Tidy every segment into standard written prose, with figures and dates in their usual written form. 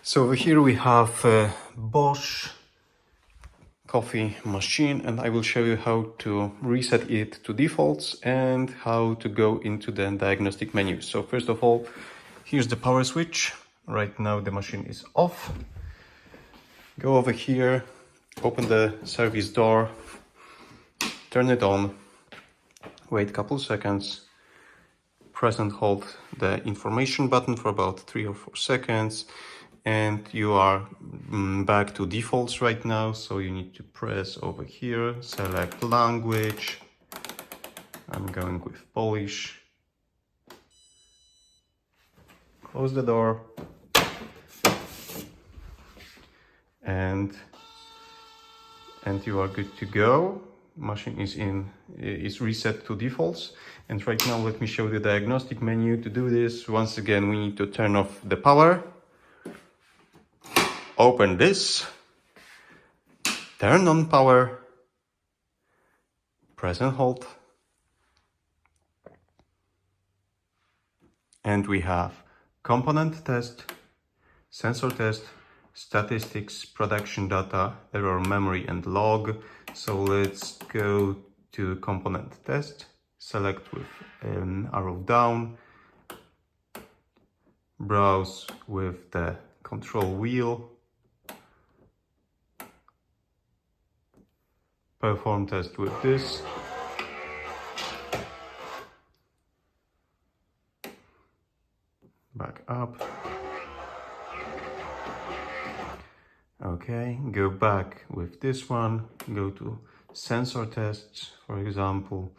So over here we have a Bosch coffee machine, and I will show you how to reset it to defaults and how to go into the diagnostic menu. So first of all, here's the power switch. Right now the machine is off. Go over here, open the service door, turn it on, wait a couple seconds, press and hold the information button for about 3 or 4 seconds, and you are back to defaults right now. So you need to press over here, select language. I'm going with Polish. Close the door, and you are good to go. Machine is reset to defaults. And right now let me show the diagnostic menu. To do this, once again we need to turn off the power, open this, turn on power, press and hold, and we have component test, sensor test, statistics, production data, error, memory, and log. So let's go to component test, select with arrow down, browse with the control wheel, perform test with this, back up. Okay, go back with this one, go to sensor tests, for example,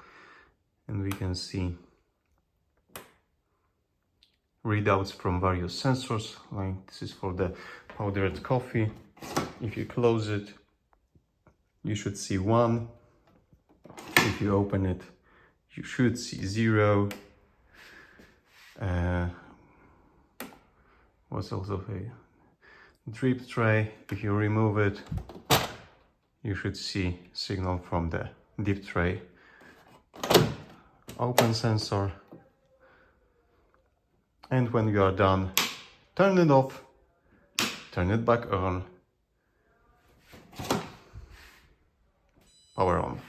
and we can see readouts from various sensors, like this is for the powdered coffee. If you close it, you should see 1. If you open it, you should see 0. What's also a drip tray. If you remove it, you should see signal from the dip tray. Open sensor, and when you are done, turn it off, turn it back on, power on.